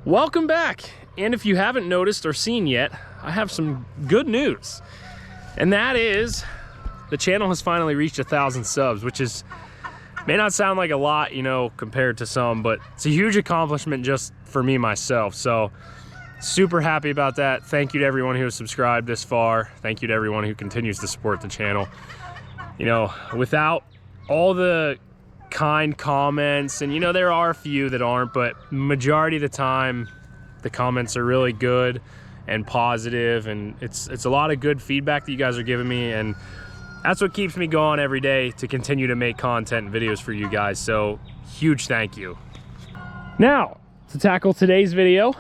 Welcome back, and if you haven't noticed or seen yet, I have some good news, and that is the channel has finally reached 1,000 subs, which is may not sound like a lot, you know, compared to some, but it's a huge accomplishment just for me myself. So super happy about that. Thank you to everyone who has subscribed this far. Thank you to everyone who continues to support the channel. You know, without all the kind comments, and you know there are a few that aren't, but majority of the time the comments are really good and positive, and it's a lot of good feedback that you guys are giving me, and that's what keeps me going every day to continue to make content and videos for you guys. So huge thank you. Now to tackle today's video,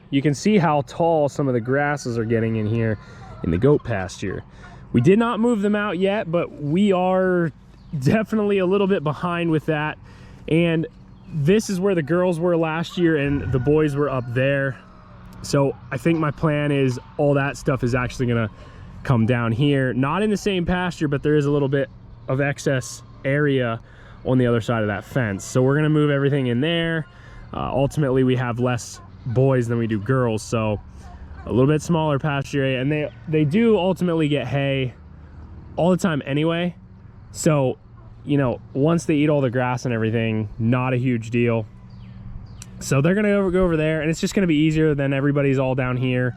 you can see how tall some of the grasses are getting in here in the goat pasture. We did not move them out yet, but we are definitely a little bit behind with that. And this is where the girls were last year and the boys were up there. So I think my plan is all that stuff is actually gonna come down here, not in the same pasture, but there is a little bit of excess area on the other side of that fence. So we're gonna move everything in there. Ultimately we have less boys than we do girls, so a little bit smaller pasture area, and they do ultimately get hay all the time anyway. So, you know, once they eat all the grass and everything, not a huge deal. So they're gonna go over there, and it's just gonna be easier than everybody's all down here.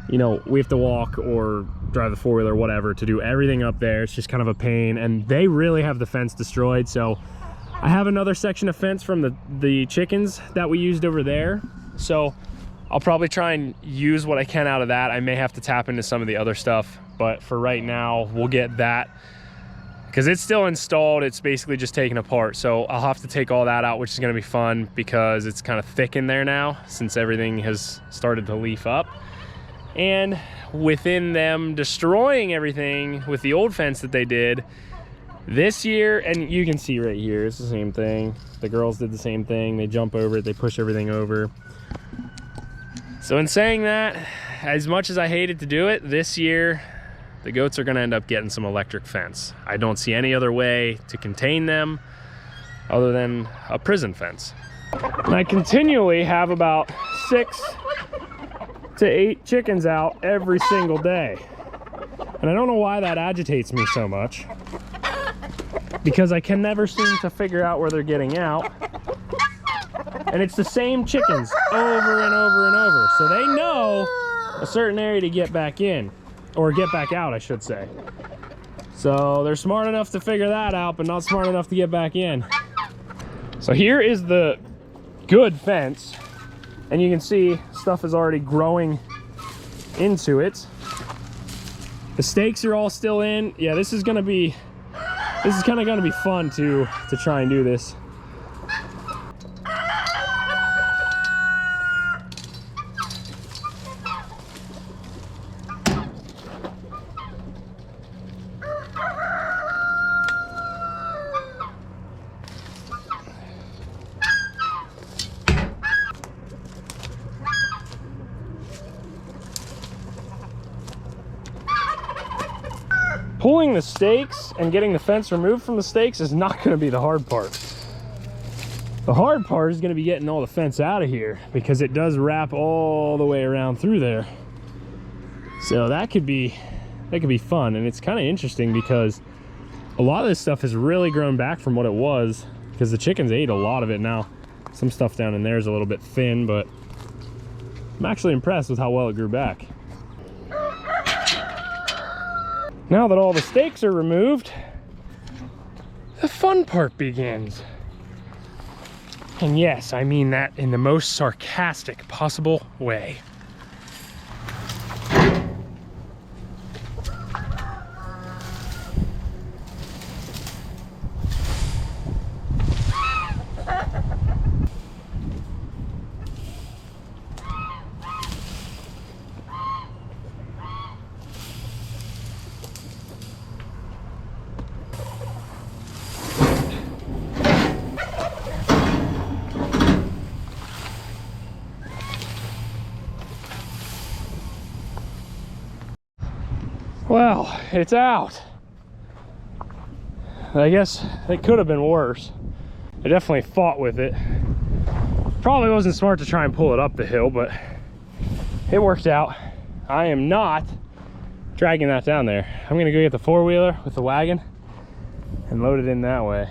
You know, we have to walk or drive the four-wheeler or whatever to do everything up there. It's just kind of a pain, and they really have the fence destroyed. So I have another section of fence from the chickens that we used over there. So I'll probably try and use what I can out of that. I may have to tap into some of the other stuff, but for right now, we'll get that. Because it's still installed, it's basically just taken apart. So I'll have to take all that out, which is gonna be fun because it's kind of thick in there now since everything has started to leaf up. And within them destroying everything with the old fence that they did this year, and you can see right here, it's the same thing. The girls did the same thing. They jump over it, they push everything over. So in saying that, as much as I hated to do it, this year, the goats are gonna end up getting some electric fence. I don't see any other way to contain them other than a prison fence. And I continually have about 6 to 8 chickens out every single day. And I don't know why that agitates me so much, because I can never seem to figure out where they're getting out. And it's the same chickens over and over and over. So they know a certain area to get back in. Or get back out, I should say. So they're smart enough to figure that out, but not smart enough to get back in. So here is the good fence, and you can see stuff is already growing into it. The stakes are all still in. Yeah, this is kind of gonna be fun to try and do this. Pulling the stakes and getting the fence removed from the stakes is not going to be the hard part. The hard part is going to be getting all the fence out of here, because it does wrap all the way around through there. So that could be fun, and it's kind of interesting because a lot of this stuff has really grown back from what it was, because the chickens ate a lot of it. Now some stuff down in there is a little bit thin, but I'm actually impressed with how well it grew back. Now that all the stakes are removed, the fun part begins. And yes, I mean that in the most sarcastic possible way. Well, it's out. I guess it could have been worse. I definitely fought with it. Probably wasn't smart to try and pull it up the hill, but it worked out. I am not dragging that down there. I'm gonna go get the four-wheeler with the wagon and load it in that way.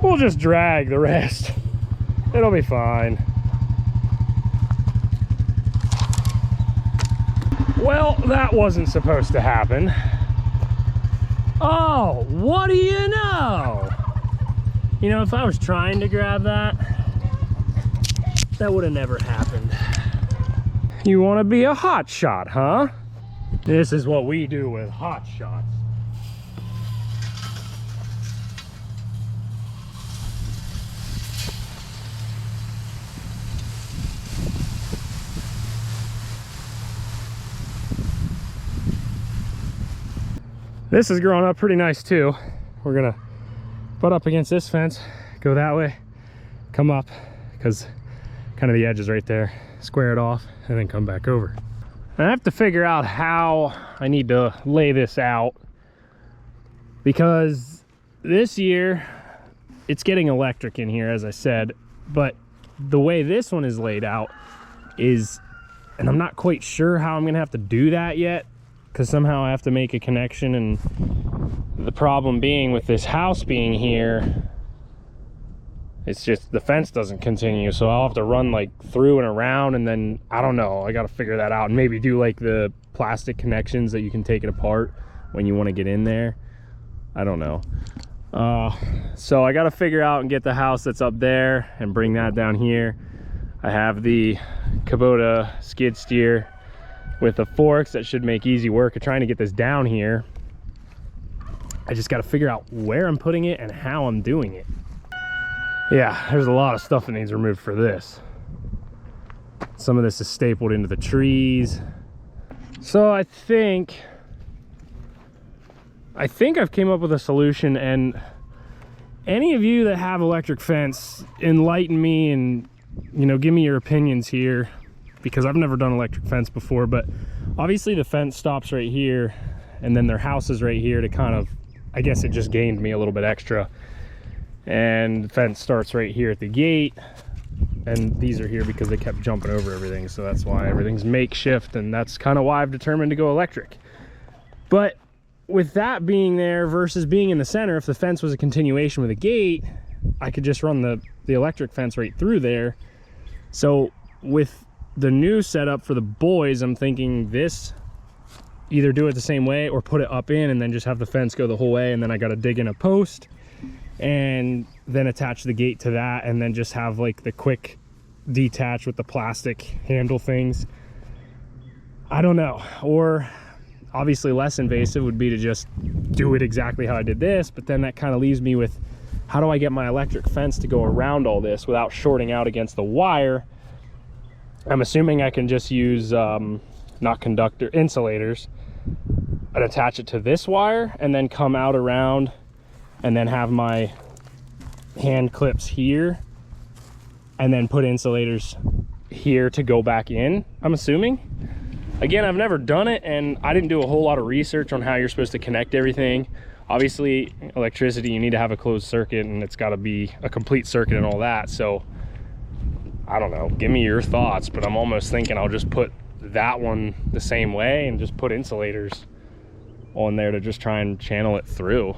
We'll just drag the rest. It'll be fine. Well, that wasn't supposed to happen. Oh, what do you know? You know, if I was trying to grab that, that would have never happened. You want to be a hot shot, huh? This is what we do with hot shots. This is growing up pretty nice too. We're gonna butt up against this fence, go that way, come up, because kind of the edge is right there, square it off, and then come back over. And I have to figure out how I need to lay this out, because this year it's getting electric in here, as I said, but the way this one is laid out is, and I'm not quite sure how I'm gonna have to do that yet, because somehow I have to make a connection, and the problem being with this house being here, it's just the fence doesn't continue, so I'll have to run like through and around, and then I don't know, I got to figure that out, and maybe do like the plastic connections that you can take it apart when you want to get in there. I don't know. So I got to figure out and get the house that's up there and bring that down here. I have the Kubota skid steer with the forks that should make easy work of trying to get this down here. I just got to figure out where I'm putting it and how I'm doing it. Yeah, there's a lot of stuff that needs removed for this. Some of this is stapled into the trees. So I think I've came up with a solution, and any of you that have electric fence, enlighten me and, you know, give me your opinions here, because I've never done electric fence before. But obviously the fence stops right here, and then their house is right here to kind of, I guess it just gained me a little bit extra. And the fence starts right here at the gate, and these are here because they kept jumping over everything, so that's why everything's makeshift, and that's kind of why I've determined to go electric. But with that being there versus being in the center, if the fence was a continuation with a gate, I could just run the electric fence right through there. So with the new setup for the boys, I'm thinking this, either do it the same way or put it up in and then just have the fence go the whole way, and then I got to dig in a post and then attach the gate to that, and then just have like the quick detach with the plastic handle things. I don't know. Or obviously less invasive would be to just do it exactly how I did this, but then that kind of leaves me with, how do I get my electric fence to go around all this without shorting out against the wire? I'm assuming I can just use not conductor, insulators, and attach it to this wire, and then come out around, and then have my hand clips here, and then put insulators here to go back in, I'm assuming. Again, I've never done it, and I didn't do a whole lot of research on how you're supposed to connect everything. Obviously, electricity, you need to have a closed circuit, and it's got to be a complete circuit and all that. So I don't know, give me your thoughts, but I'm almost thinking I'll just put that one the same way and just put insulators on there to just try and channel it through.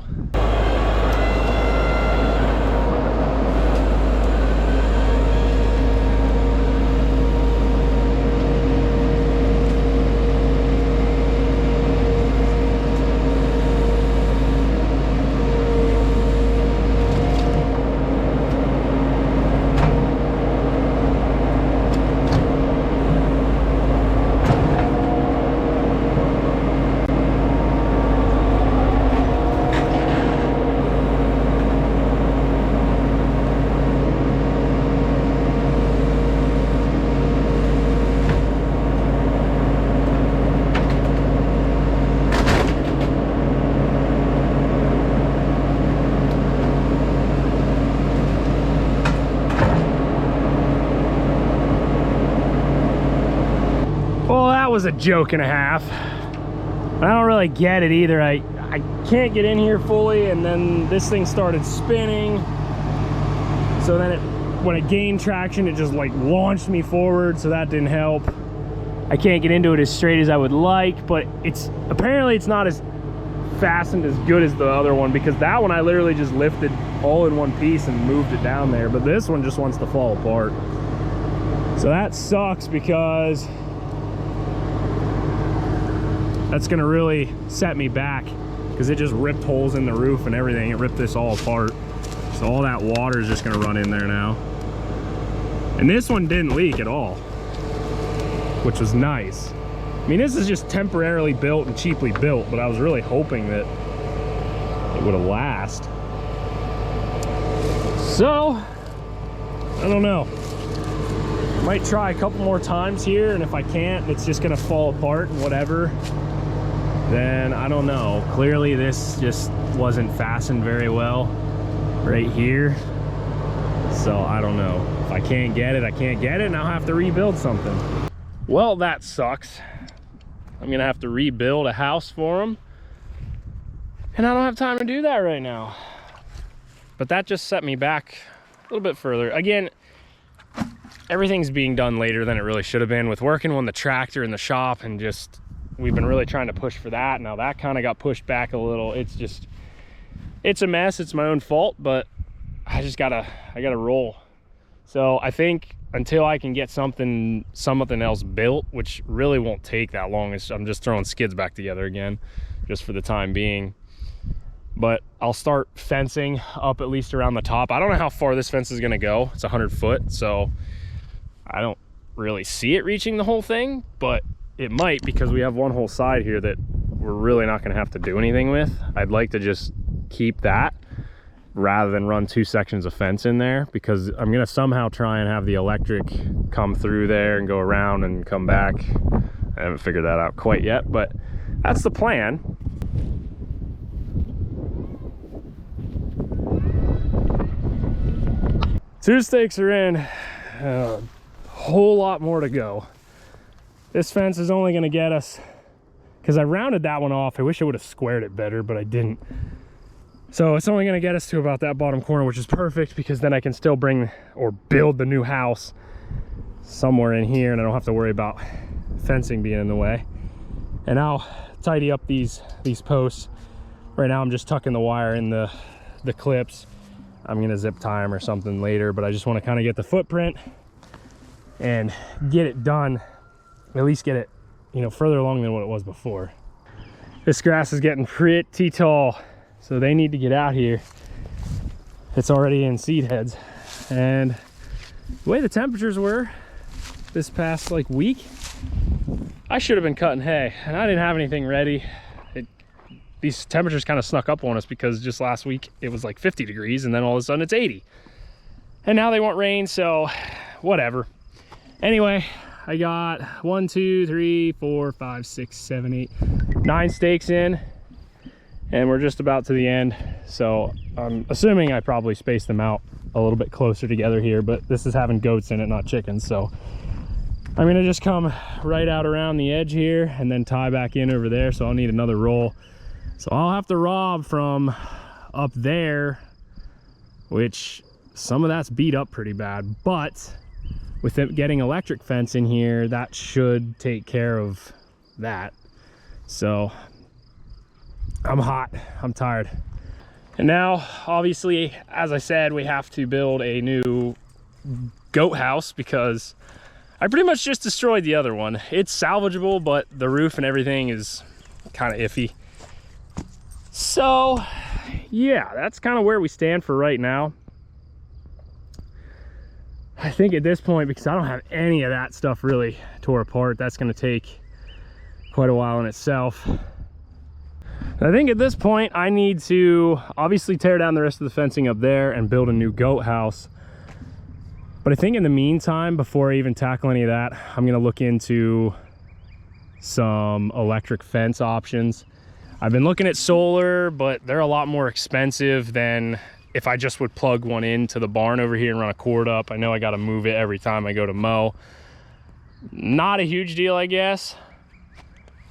that was a joke and a half. I don't really get it either. I can't get in here fully, and then this thing started spinning. So then when it gained traction, it just like launched me forward, so that didn't help. I can't get into it as straight as I would like, but apparently it's not as fastened as good as the other one, because that one I literally just lifted all in one piece and moved it down there, but this one just wants to fall apart. So that sucks, because that's gonna really set me back, because it just ripped holes in the roof and everything. It ripped this all apart. So all that water is just gonna run in there now. And this one didn't leak at all, which was nice. I mean, this is just temporarily built and cheaply built, but I was really hoping that it would have last. So, I don't know. Might try a couple more times here, and if I can't, it's just gonna fall apart and whatever, then I don't know. Clearly this just wasn't fastened very well right here. So I don't know. If I can't get it, I can't get it, and I'll have to rebuild something. Well, that sucks. I'm gonna have to rebuild a house for them, and I don't have time to do that right now. But that just set me back a little bit further. Again, everything's being done later than it really should have been, with working on the tractor in the shop, and just we've been really trying to push for that. Now that kind of got pushed back a little. It's a mess. It's my own fault, but I gotta roll. So I think until I can get something else built, which really won't take that long, I'm just throwing skids back together again, just for the time being. But I'll start fencing up at least around the top. I don't know how far this fence is gonna go. It's 100 foot, so I don't really see it reaching the whole thing, but it might, because we have one whole side here that we're really not gonna have to do anything with. I'd like to just keep that rather than run 2 sections of fence in there, because I'm gonna somehow try and have the electric come through there and go around and come back. I haven't figured that out quite yet, but that's the plan. Two stakes are in, a whole lot more to go. This fence is only gonna get us, because I rounded that one off. I wish I would have squared it better, but I didn't. So it's only gonna get us to about that bottom corner, which is perfect, because then I can still bring or build the new house somewhere in here, and I don't have to worry about fencing being in the way. And I'll tidy up these posts. Right now I'm just tucking the wire in the clips. I'm gonna zip tie them or something later, but I just want to kind of get the footprint and get it done, at least get it, you know, further along than what it was before. This grass is getting pretty tall, so they need to get out here. It's already in seed heads, and the way the temperatures were this past like week, I should have been cutting hay, and I didn't have anything ready. These temperatures kind of snuck up on us, because just last week it was like 50 degrees, and then all of a sudden it's 80, and now they want rain, so whatever. Anyway, I got 1, 2, 3, 4, 5, 6, 7, 8, 9 stakes in, and we're just about to the end. So I'm assuming I probably spaced them out a little bit closer together here, but this is having goats in it, not chickens. So I'm gonna just come right out around the edge here and then tie back in over there. So I'll need another roll. So I'll have to rob from up there, which some of that's beat up pretty bad, but with it getting electric fence in here, that should take care of that. So I'm hot, I'm tired. And now, obviously, as I said, we have to build a new goat house, because I pretty much just destroyed the other one. It's salvageable, but the roof and everything is kind of iffy. So yeah, that's kind of where we stand for right now. I think at this point, because I don't have any of that stuff really tore apart, that's going to take quite a while in itself. I think at this point I need to obviously tear down the rest of the fencing up there and build a new goat house. But I think in the meantime, before I even tackle any of that, I'm going to look into some electric fence options. I've been looking at solar, but they're a lot more expensive than if I just would plug one into the barn over here and run a cord up. I know I got to move it every time I go to mow. Not a huge deal, I guess,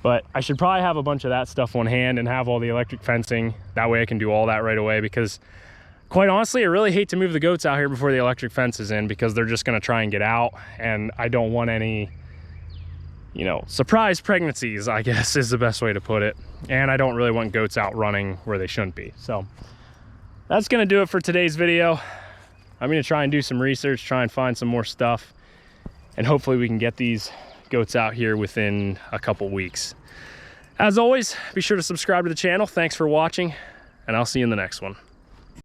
But I should probably have a bunch of that stuff on hand and have all the electric fencing. That way I can do all that right away, because quite honestly, I really hate to move the goats out here before the electric fence is in, because they're just gonna try and get out, and I don't want any, you know, surprise pregnancies, I guess is the best way to put it. And I don't really want goats out running where they shouldn't be. So that's gonna do it for today's video. I'm gonna try and do some research, try and find some more stuff, and hopefully we can get these goats out here within a couple weeks. As always, be sure to subscribe to the channel. Thanks for watching, and I'll see you in the next one.